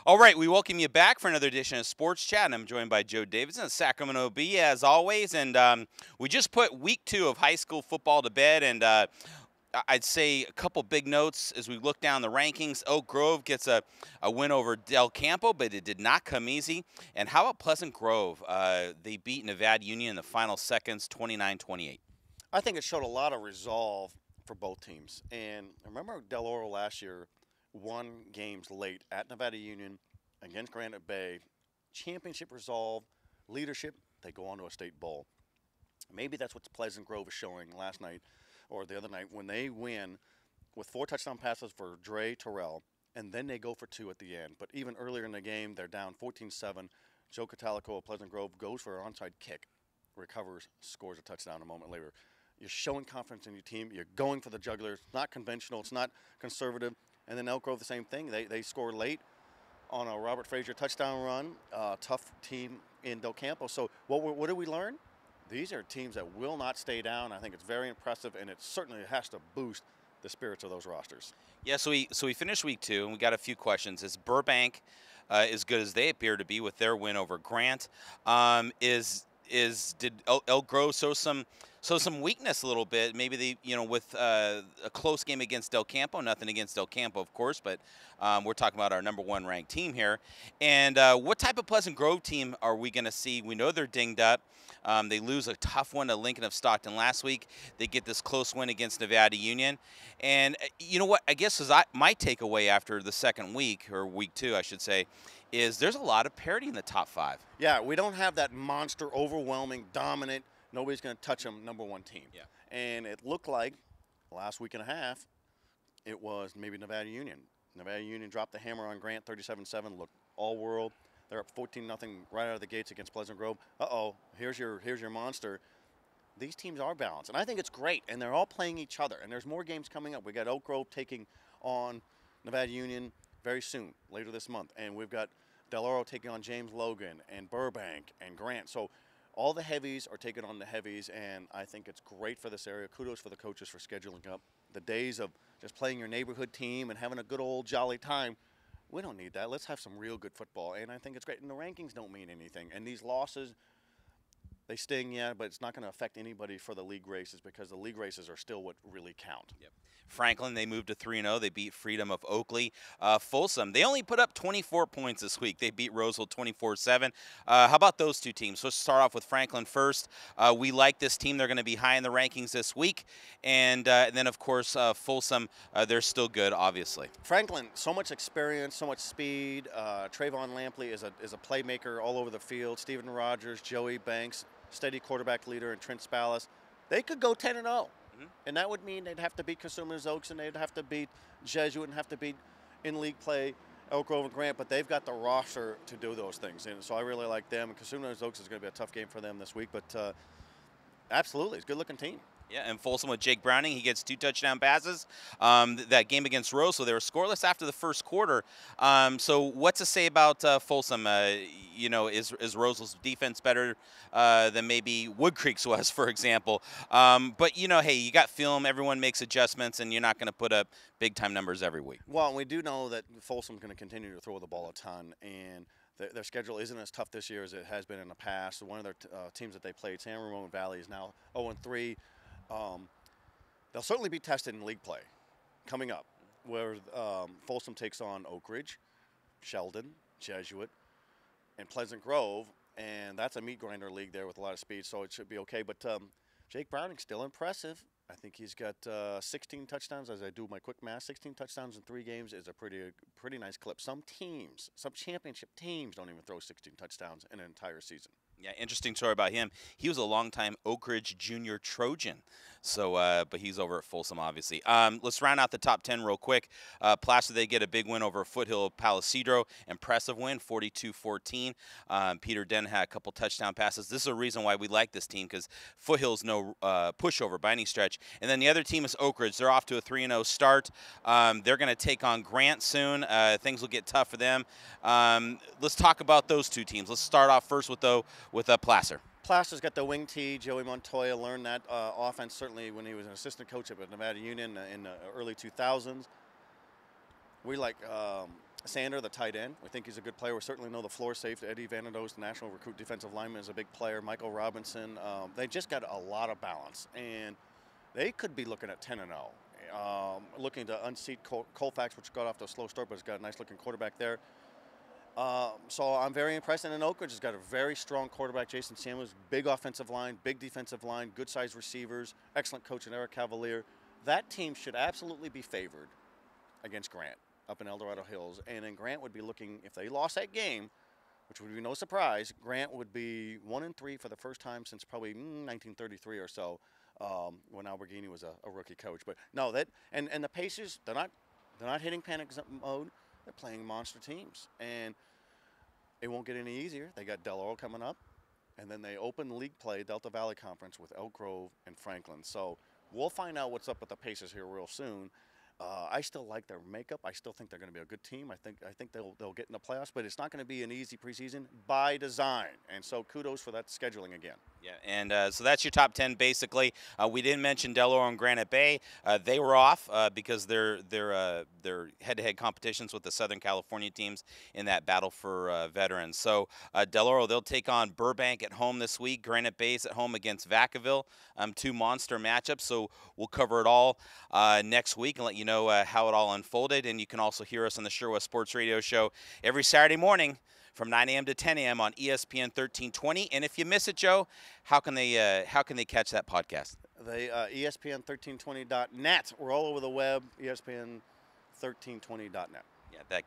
All right, we welcome you back for another edition of Sports Chat, and I'm joined by Joe Davidson of Sacramento Bee, as always. And we just put week 2 of high school football to bed, and I'd say a couple big notes as we look down the rankings. Oak Grove gets a win over Del Campo, but it did not come easy. And how about Pleasant Grove? They beat Nevada Union in the final seconds, 29-28. I think it showed a lot of resolve for both teams. And remember Del Oro last year won games late at Nevada Union against Granite Bay. Championship resolve, leadership, they go on to a state bowl. Maybe that's what Pleasant Grove is showing last night or the other night when they win with 4 touchdown passes for Dre Terrell, and then they go for 2 at the end. But even earlier in the game, they're down 14-7. Joe Catalico of Pleasant Grove goes for an onside kick, recovers, scores a touchdown a moment later. You're showing confidence in your team. You're going for the jugular. It's not conventional. It's not conservative. And then Elk Grove, the same thing. They score late on a Robert Frazier touchdown run. Tough team in Del Campo. So what did we learn? These are teams that will not stay down. I think it's very impressive, and it certainly has to boost the spirits of those rosters. Yeah, so we finished week 2, and we got a few questions. Is Burbank as good as they appear to be with their win over Grant? Did Elk Grove show some weakness a little bit? Maybe they, with a close game against Del Campo. Nothing against Del Campo, of course, but we're talking about our #1 ranked team here. And what type of Pleasant Grove team are we going to see? We know they're dinged up. They lose a tough one to Lincoln of Stockton last week. They get this close win against Nevada Union. And you know what? I guess my takeaway after the second week, or week 2, I should say, is there's a lot of parity in the top 5. Yeah, we don't have that monster, overwhelming, dominant, nobody's going to touch them #1 team. Yeah. And it looked like last week and a half, it was maybe Nevada Union. Nevada Union dropped the hammer on Grant 37-7, looked all world. They're up 14-0 right out of the gates against Pleasant Grove. Uh-oh, here's your monster. These teams are balanced, and I think it's great, and they're all playing each other, and there's more games coming up. We got Oak Grove taking on Nevada Union very soon, later this month, and we've got Del Oro taking on James Logan and Burbank and Grant. So all the heavies are taking on the heavies, and I think it's great for this area. Kudos for the coaches for scheduling up. The days of just playing your neighborhood team and having a good old jolly time, we don't need that. Let's have some real good football, and I think it's great. And the rankings don't mean anything. And these losses, they sting, yeah, but it's not going to affect anybody for the league races because the league races are still what really count. Yep. Franklin, they moved to 3-0. They beat Freedom of Oakley. Folsom, they only put up 24 points this week. They beat Roseville 24-7. How about those two teams? Let's start off with Franklin first. We like this team. They're going to be high in the rankings this week. And then, of course, Folsom, they're still good, obviously. Franklin, so much experience, so much speed. Trayvon Lampley is a playmaker all over the field. Steven Rogers, Joey Banks, steady quarterback leader, and Trent Spallis. They could go 10-0. And that would mean they'd have to beat Consumers Oaks, and they'd have to beat Jesuit, and have to beat in league play Elk Grove and Grant. But they've got the roster to do those things, and so I really like them. And Consumers Oaks is going to be a tough game for them this week, but absolutely, it's a good-looking team. Yeah, and Folsom with Jake Browning, he gets 2 touchdown passes. That game against Rose, so they were scoreless after the first quarter. So what's to say about Folsom? Is Rose's defense better than maybe Wood Creek's was, for example? But, hey, you got film. Everyone makes adjustments, and you're not going to put up big-time numbers every week. Well, we do know that Folsom's going to continue to throw the ball a ton, and their schedule isn't as tough this year as it has been in the past. One of their teams that they played, San Ramon Valley, is now 0-3. They'll certainly be tested in league play coming up, where Folsom takes on Oak Ridge, Sheldon, Jesuit, and Pleasant Grove, and that's a meat grinder league there with a lot of speed, so it should be okay. But Jake Browning's still impressive. I think he's got 16 touchdowns, as I do my quick math. 16 touchdowns in 3 games is a pretty nice clip. Some teams, some championship teams, don't even throw 16 touchdowns in an entire season. Yeah, interesting story about him. He was a longtime Oak Ridge Junior Trojan, so but he's over at Folsom, obviously. Let's round out the top 10 real quick. Placer, they get a big win over Foothill Palisadro. Impressive win, 42-14. Peter Den had a couple touchdown passes. This is a reason why we like this team, because Foothill's no pushover by any stretch. And then the other team is Oak Ridge. They're off to a 3-0 start. They're going to take on Grant soon. Things will get tough for them. Let's talk about those two teams. Let's start off first with Placer. Placer's got the wing T. Joey Montoya learned that offense certainly when he was an assistant coach at Nevada Union in the early 2000s. We like Sander, the tight end, we think he's a good player. We certainly know the floor safety. Eddie Vanados, the national recruit defensive lineman, is a big player. Michael Robinson. They just got a lot of balance, and they could be looking at 10-0. Looking to unseat Colfax, which got off to a slow start, but has got a nice-looking quarterback there. So I'm very impressed. And then Oak Ridge has got a very strong quarterback, Jason Samuels, big offensive line, big defensive line, good-sized receivers, excellent coach in Eric Cavalier. That team should absolutely be favored against Grant up in El Dorado Hills. And then Grant would be looking, if they lost that game, which would be no surprise, Grant would be 1-3 for the first time since probably 1933 or so, when Alberghini was a rookie coach. But no, and the Pacers, they're not hitting panic mode. They're playing monster teams, and it won't get any easier. They got Del Oro coming up, and then they open league play, Delta Valley Conference, with Elk Grove and Franklin. So we'll find out what's up with the Pacers here real soon. I still like their makeup. I still think they're going to be a good team. I think they'll get in the playoffs, but it's not going to be an easy preseason by design. And so kudos for that scheduling again. Yeah, and so that's your top 10 basically. We didn't mention Del Oro and Granite Bay. They were off because they're head-to-head competitions with the Southern California teams in that battle for veterans. So Del Oro, they'll take on Burbank at home this week. Granite Bay's at home against Vacaville. Two monster matchups. So we'll cover it all next week and let you know how it all unfolded. And you can also hear us on the Sure West Sports Radio Show every Saturday morning from 9 a.m. to 10 a.m. on ESPN 1320. And if you miss it, Joe, how can they catch that podcast? They ESPN1320.net. We're all over the web. ESPN1320.net. Yeah, thanks.